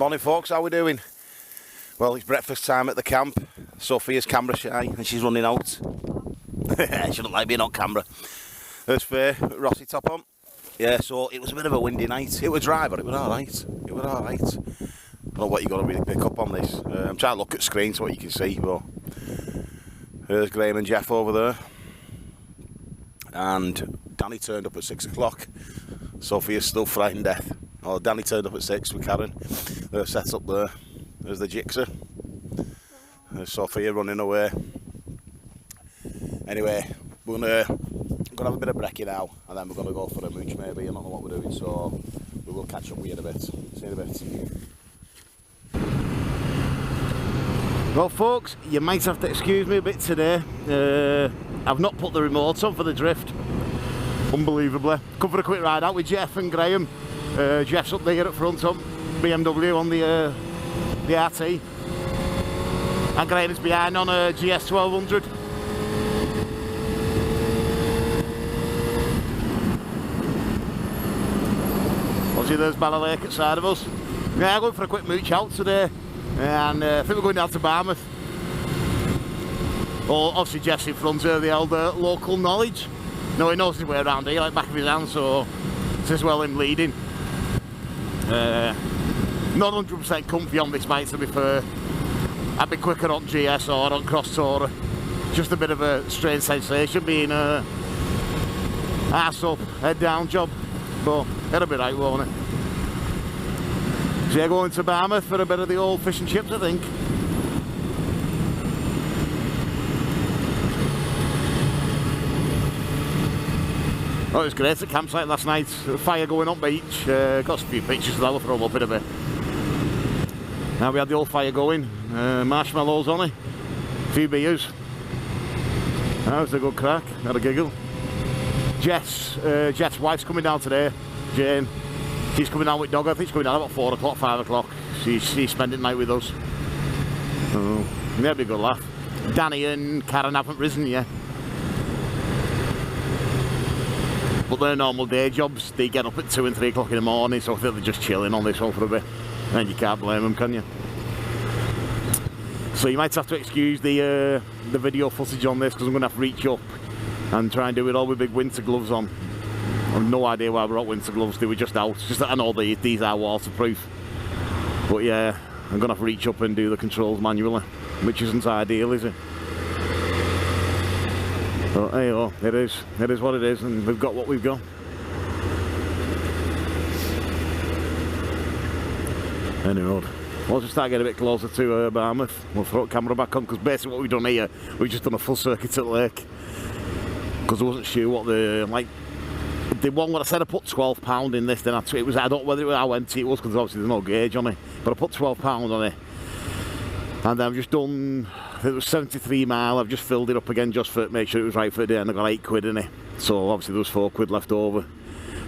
Morning folks, how we doing? Well, it's breakfast time at the camp. Sophia's camera shy and she's running out. She don't like being on camera. There's Faye, Rossi top on. Yeah, so it was a bit of a windy night. It was dry, but it was alright. It was alright. I don't know what you've got to really pick up on this. I'm trying to look at screen so what you can see, but there's Graham and Jeff over there. And Danny turned up at 6 o'clock. Sophia's still frightened death. Oh, Danny turned up at 6 with Karen. They're set up there. There's the Gixxer. There's Sophia running away. Anyway, we're gonna have a bit of brekkie now, and then we're gonna go for a mooch maybe. I don't know what we're doing, so we will catch up with you in a bit. See you in a bit. Well, folks, you might have to excuse me a bit today. I've not put the remote on for the drift. Unbelievably. Come for a quick ride out with Jeff and Graham. Jeff's up there at front on BMW on the RT, and Graham's behind on a GS1200. Obviously there's Bala Lake at the side of us. Yeah, I'm going for a quick mooch out today, and I think we're going down to Barmouth. Well, obviously Jeff's in front of the old local knowledge. No, he knows his way around here like back of his hand, so it's as well him leading. Not 100% comfy on this bike, to be fair. I'd be quicker on GS or on Cross Tourer. Just a bit of a strange sensation being a arse up, head down job, but it'll be right, won't it? So yeah, going to Barmouth for a bit of the old fish and chips, I think. Oh, it was great at the campsite last night. Fire going on beach. Got a few pictures that I'll throw them up in a bit. Now we had the old fire going. Marshmallows on it. A few beers. That was a good crack. Had a giggle. Jeff's wife's coming down today. Jane. She's coming down with Dog. I think she's coming down about 4 o'clock, 5 o'clock. She's spending the night with us. Oh, that'll be a good laugh. Danny and Karen haven't risen yet. But their normal day jobs, they get up at 2 and 3 o'clock in the morning, so I think they're just chilling on this one for a bit. And you can't blame them, can you? So you might have to excuse the video footage on this, because I'm going to have to reach up and try and do it all with big winter gloves on. I have no idea why we're out winter gloves, they were just out. It's just that I know these are waterproof. But yeah, I'm going to have to reach up and do the controls manually, which isn't ideal, is it? But hey, oh, it is what it is, and we've got what we've got. Anyway, we'll just start getting a bit closer to Barmouth. We'll throw the camera back on, because basically what we've done here, we've just done a full circuit at the lake. Because I wasn't sure what the one when I said I put £12 in this, then I don't know whether it was how empty it was, because obviously there's no gauge on it. But I put £12 on it, and then I've just done. It was 73 mile. I've just filled it up again just to make sure it was right for the day, and I got 8 quid in it. So obviously there was 4 quid left over.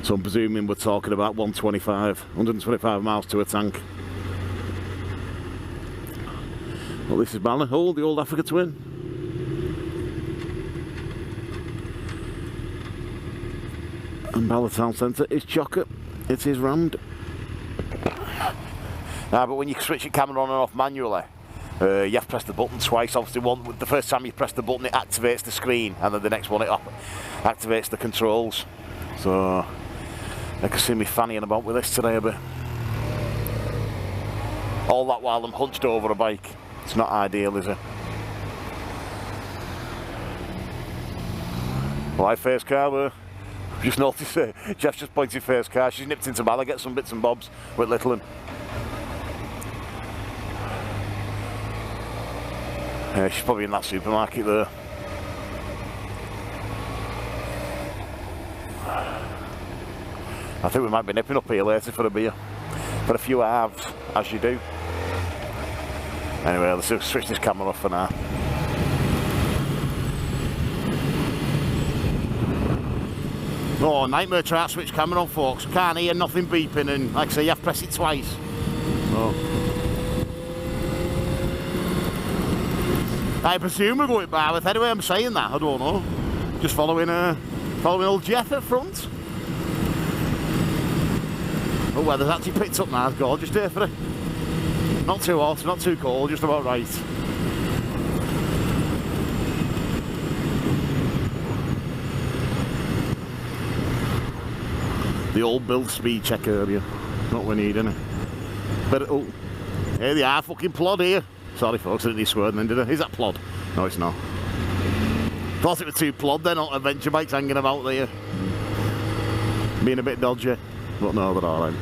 So I'm presuming we're talking about 125 miles to a tank. Well, this is Bala. Oh, the old Africa Twin. And Bala Town Centre is chocker. It is rammed. But when you switch your camera on and off manually, you have to press the button twice. Obviously, the first time you press the button, it activates the screen, and then the next one it activates the controls. So I can see me fannying about with this today a bit. All that while I'm hunched over a bike. It's not ideal, is it? Well, Faye's car there. Just noticed Jeff's just pointed Faye's car. She's nipped into Bala, get some bits and bobs with little one. Yeah, she's probably in that supermarket there. I think we might be nipping up here later for a beer. For a few halves, as you do. Anyway, let's switch this camera off for now. Oh, nightmare try to switch camera on, folks. Can't hear nothing beeping, and like I say, you have to press it twice. Oh. I presume we're going Barmouth. Anyway, I'm saying that. I don't know. Just following old Jeff at front. Oh, weather's actually picked up now. It's gorgeous day for it. Not too hot, not too cold, just about right. The old build speed check earlier. Not what we need, innit? But oh, here they are, fucking plod here. Sorry folks, I didn't need swearing then, did I? Is that plod? No, it's not. Thought it was two plod then, not adventure bikes hanging about there. Being a bit dodgy. But no, they're alright.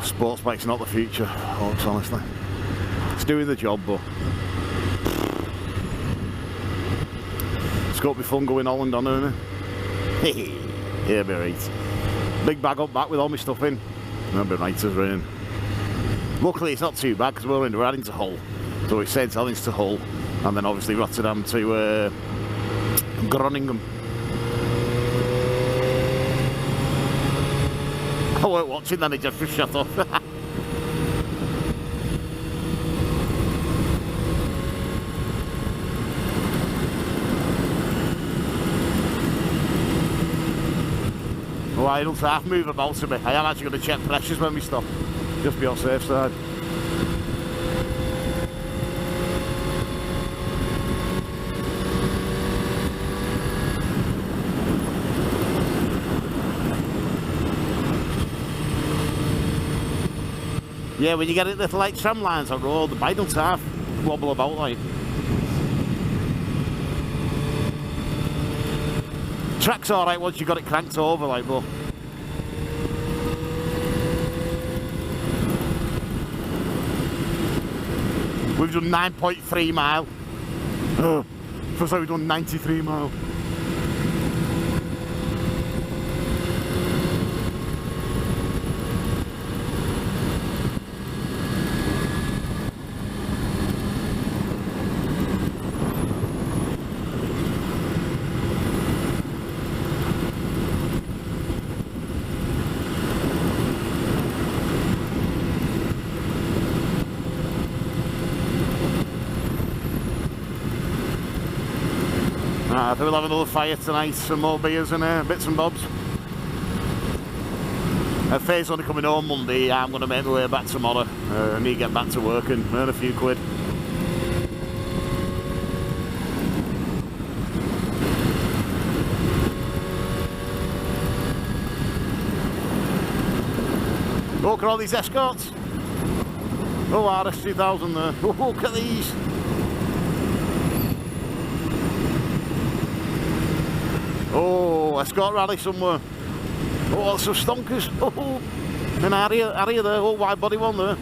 Sports bikes are not the future, folks, honestly. It's doing the job, but it's got to be fun going Holland on, isn't it? Yeah, be right. Big bag up back with all my stuff in. That'll be right as rain. Luckily it's not too bad because we're adding to Hull. So it's St Helens to Hull and then obviously Rotterdam to Groningen. I weren't watching then, it just shut off. Oh, I don't half move about a bit. I am actually going to check pressures when we stop. Just be on safe side. Yeah, when you get it little like tram lines on road, the bike don't half wobble about like. Track's alright once you got it cranked over like, but we've done 9.3 mile. First time we've done 93 mile. I think we'll have another fire tonight, some more beers and bits and bobs. Faye's only coming home Monday. I'm going to make my way back tomorrow. I need to get back to work and earn a few quid. Look at all these escorts. Oh, RS2000 there. Oh, look at these. Oh, escort rally somewhere. Oh, lots of stonkers. Oh, an area there. Oh, wide body one there.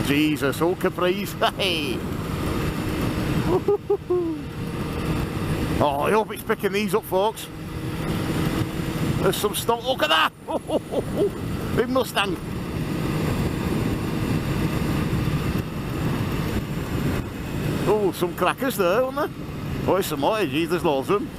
Jesus, oh, Caprice. Hey. Oh, I hope it's picking these up, folks. There's some stonk. Look at that. Big Mustang. Oh, some crackers there, aren't there? Oh, it's some more. Geez, there's loads of them.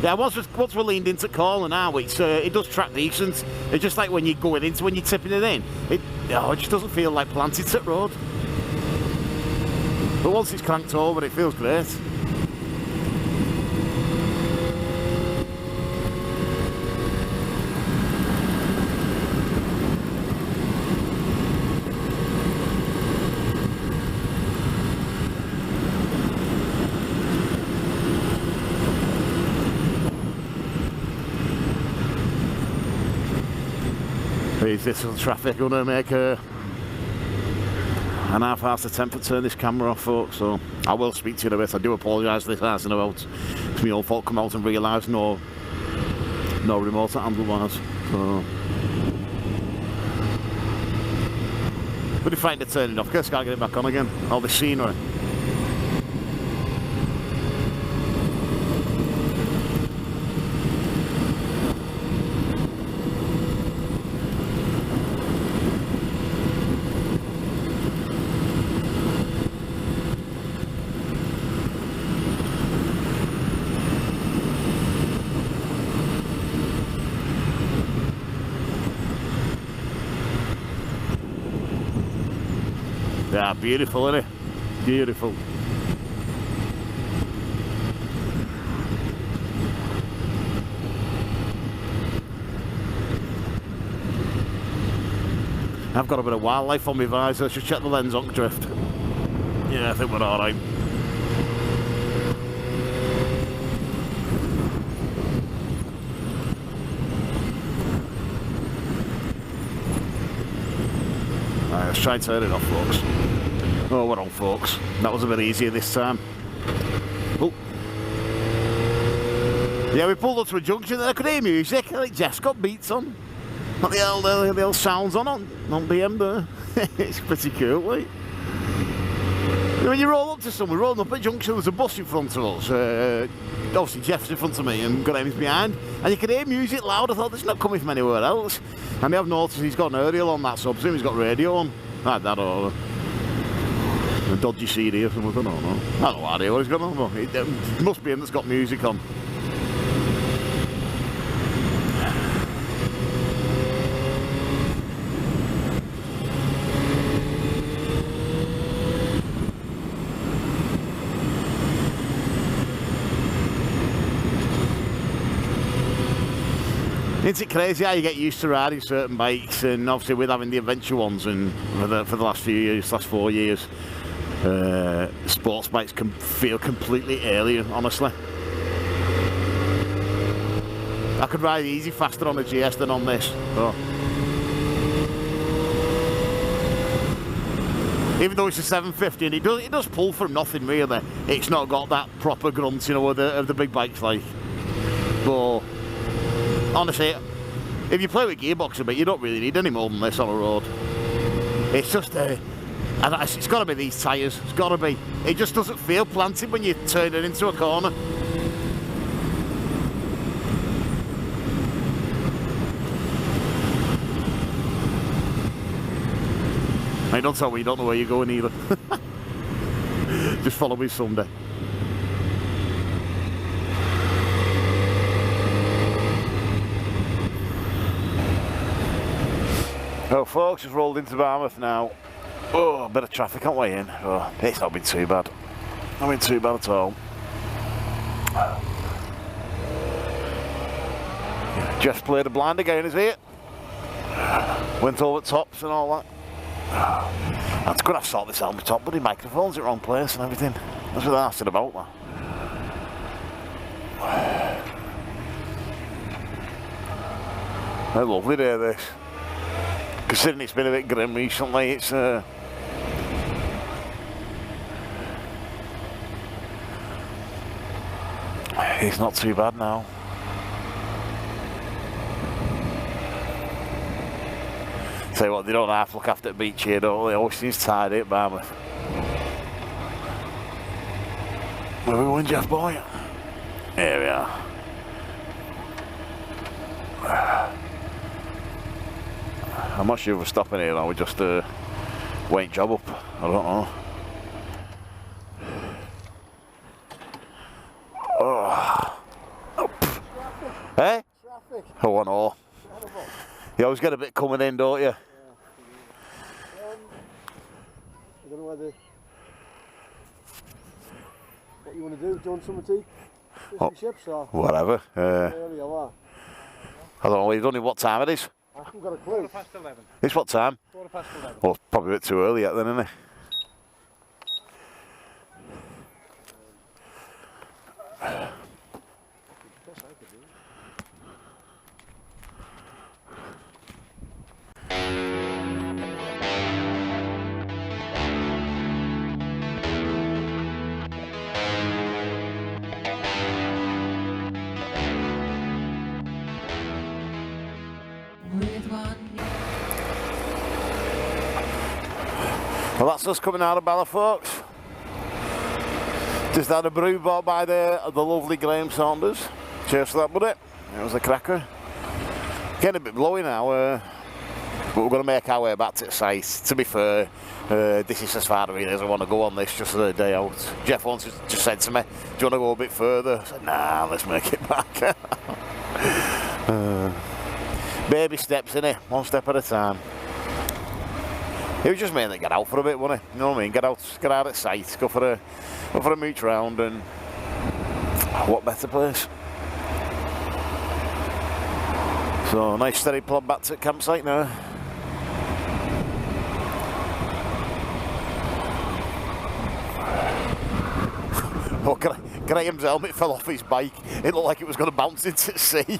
Yeah, once we're leaned into calling now, it does track decent. It's just like when you're going into, when you're tipping it in, it just doesn't feel like planted at road. But once it's cranked over, it feels great. Is this traffic going to make an half-assed attempt to turn this camera off, folks? So I will speak to you in a bit. I do apologise for this asking about. It's my own fault. Come out and realise no remote at handlebars. So pretty frightened to turn it off. Guess I can't get it back on again. All the scenery. Yeah, beautiful, isn't it? Beautiful. I've got a bit of wildlife on my visor. Just check the lens on drift. Yeah, I think we're all right. Alright, let's try and turn it off, folks. Oh, we're on, folks. That was a bit easier this time. Oh. Yeah, we pulled up to a junction and I could hear music. I think Jeff's got beats on. Not the old sounds on BM there. It's pretty cool, like. When you roll up to somewhere, rolling up at junction, there's a bus in front of us. Obviously Jeff's in front of me and Graham's behind. And you can hear music loud. I thought, it's not coming from anywhere else. And I have noticed he's got an aerial on that, so I presume he's got radio on. Like that or a dodgy CD or something, I don't know. I have no idea what he's got on, but it must be him that's got music on. Isn't it crazy how you get used to riding certain bikes, and obviously with having the adventure ones and for the last few years, last 4 years, sports bikes can feel completely alien, honestly. I could ride easy faster on a GS than on this. Oh. Even though it's a 750 and it does pull from nothing really, it's not got that proper grunt, you know, of the big bikes like. But honestly, if you play with gearbox a bit, you don't really need any more than this on a road. It's just, it's got to be these tyres, it's got to be. It just doesn't feel planted when you turn it into a corner. Hey, don't tell me you don't know where you're going either. Just follow me someday. Oh, folks, just rolled into Barmouth now. Oh, a bit of traffic on the way in. Oh, it's not been too bad. Not been too bad at all. Just played a blind again, is he? Went over tops and all that. I'm gonna have to sort this out. My top bloody microphone's at the wrong place and everything. That's what they're asking about, that. A lovely day, this. Considering it's been a bit grim recently, it's not too bad now. Tell you what, they don't have to look after the beach here, don't they? Always seems tidy at Barmouth. Where we going, Jeff boy? Here we are. I'm not sure if we're stopping here or we're just waiting job up. I don't know. Oh. Eh? Traffic. Oh, I know. You always get a bit coming in, don't you? Yeah. I don't know what you want to do. Do you want some tea? Ships or? Whatever. I don't know. You don't know what time it is? I haven't got a clue. 11:15. It's what time? 11:15. Well, probably a bit too early yet then, isn't it? Well, that's us coming out of Bala, folks. Just had a brew bought by the lovely Graham Saunders. Cheers for that, buddy. It was a cracker. Getting a bit blowy now, but we're going to make our way back to the site. To be fair, this is as far as I want to go on this, just for the day out. Jeff once just said to me, do you want to go a bit further? I said, nah, let's make it back. Baby steps, innit? One step at a time. It was just mainly get out for a bit, wasn't it? You know what I mean? Get out of sight, go for a mooch round, and what better place? So nice steady plod back to the campsite now. Oh, Graham's helmet fell off his bike. It looked like it was going to bounce into the sea.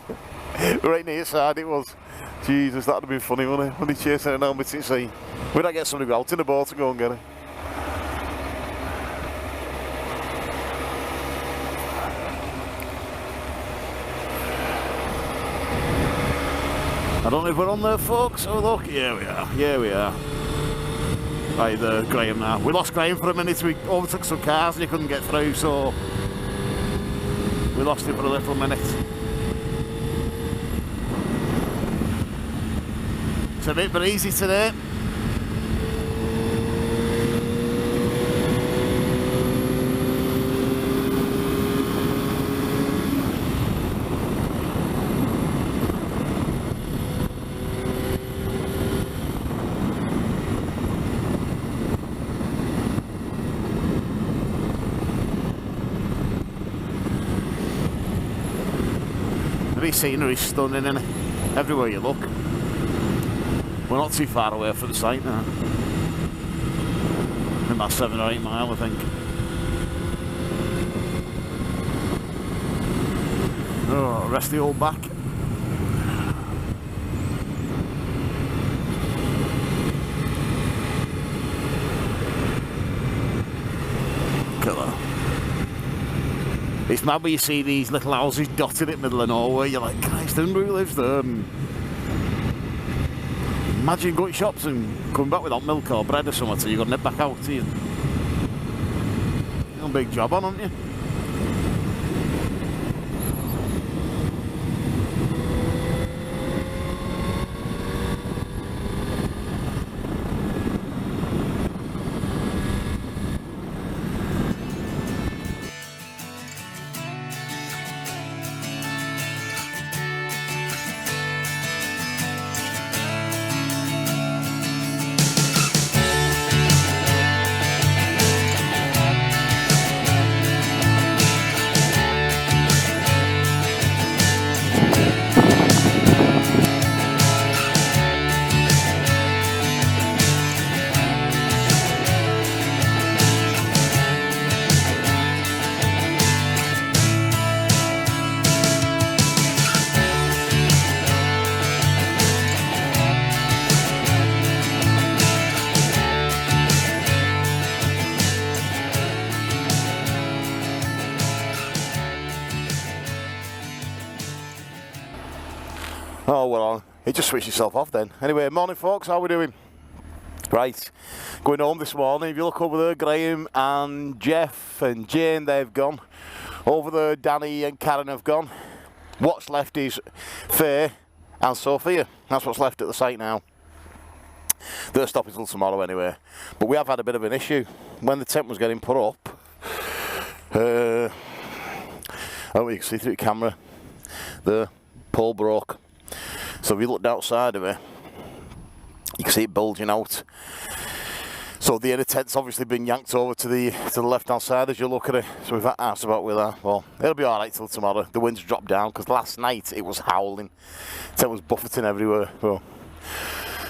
Right near the side it was. Jesus, that would have been funny, wouldn't it? When he chasing an helmet in the sea. We'd have to get somebody out in the boat to go and get it. I don't know if we're on there, folks. Oh look, here we are. Here we are. Right there, Graham now. We lost Graham for a minute. We overtook some cars and he couldn't get through, so we lost him for a little minute. It's a bit breezy today. The scenery's stunning, isn't it? Everywhere you look. We're not too far away from the site now. About 7 or 8 miles, I think. Oh, rest the old back. Look at that. It's mad when you see these little houses dotted in the middle of nowhere. You're like, Christ, who lives there? And imagine going to shops and coming back without milk or bread or something, so you've got to nip back out to you. You've got a big job on, haven't you? Oh, well, it just switched itself off then. Anyway, morning folks, how are we doing? Right, going home this morning. If you look over there, Graham and Jeff and Jane, they've gone. Over there, Danny and Karen have gone. What's left is Faye and Sophia. That's what's left at the site now. They're stopping till tomorrow anyway. But we have had a bit of an issue. When the tent was getting put up, oh, you can see through the camera, the pole broke. So if you looked outside of it, you can see it bulging out. So the inner tent's obviously been yanked over to the left hand side as you look at it. So we've had to ask about with that. Well, it'll be alright till tomorrow. The wind's dropped down because last night it was howling. The tent was buffeting everywhere. So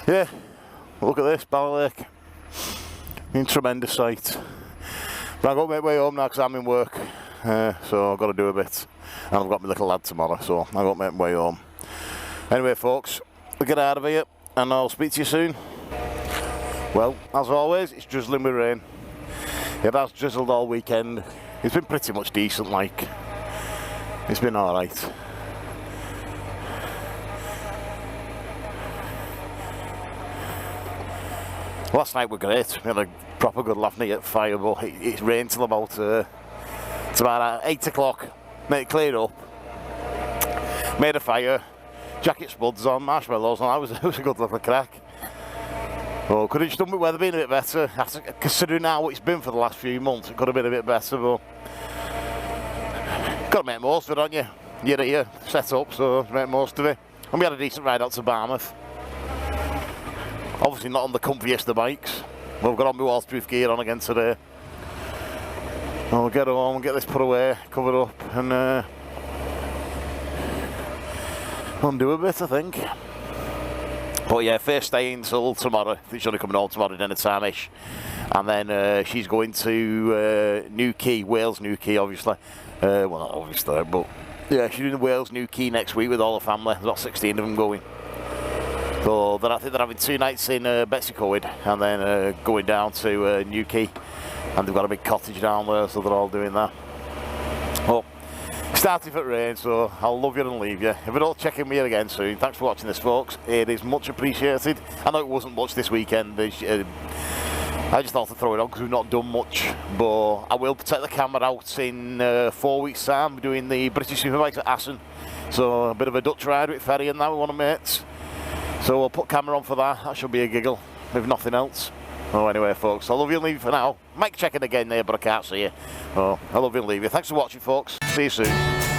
yeah, look at this, Bala Lake. Tremendous sight. But I've got to make my way home now because I'm in work. So I've got to do a bit. And I've got my little lad tomorrow, so I've got to make my way home. Anyway folks, we'll get out of here and I'll speak to you soon. Well, as always, it's drizzling with rain. It has drizzled all weekend. It's been pretty much decent, like. It's been alright. Last night were great. We had a proper good laugh night at fire, but it rained till about, it's about 8 o'clock. Made it cleared up. Made a fire. Jacket spuds on, marshmallows on. It was a good little crack. Well, could have just done with weather being a bit better. Considering now what it's been for the last few months, it could have been a bit better, but got to make most of it, don't you? You're here, set up, so make most of it. And we had a decent ride out to Barmouth. Obviously not on the comfiest of bikes. We've got on my waterproof gear on again today. I'll get home, get this put away, covered up, and undo a bit, I think. But yeah, first staying till tomorrow. I think she's only coming home tomorrow dinner time-ish. And then she's going to New Quay, Wales New Quay, obviously. Well, not obviously, but yeah, she's doing Wales New Quay next week with all the family. There's about 16 of them going. So then I think they're having 2 nights in Betsy Coed and then going down to New Quay. And they've got a big cottage down there, so they're all doing that. Well, starting if it rains, so I'll love you and leave you. If I don't check in with you again soon, thanks for watching this, folks. It is much appreciated. I know it wasn't much this weekend. I just thought to throw it on because we've not done much. But I will take the camera out in 4 weeks' time. We're doing the British Superbikes at Assen. So a bit of a Dutch ride with Ferry and that with one of my mates. So we'll put camera on for that. That should be a giggle, if nothing else. Oh, anyway, folks, I love you and leave you for now. Might check in again there, but I can't see you. Oh, I love you and leave you. Thanks for watching, folks. See you soon.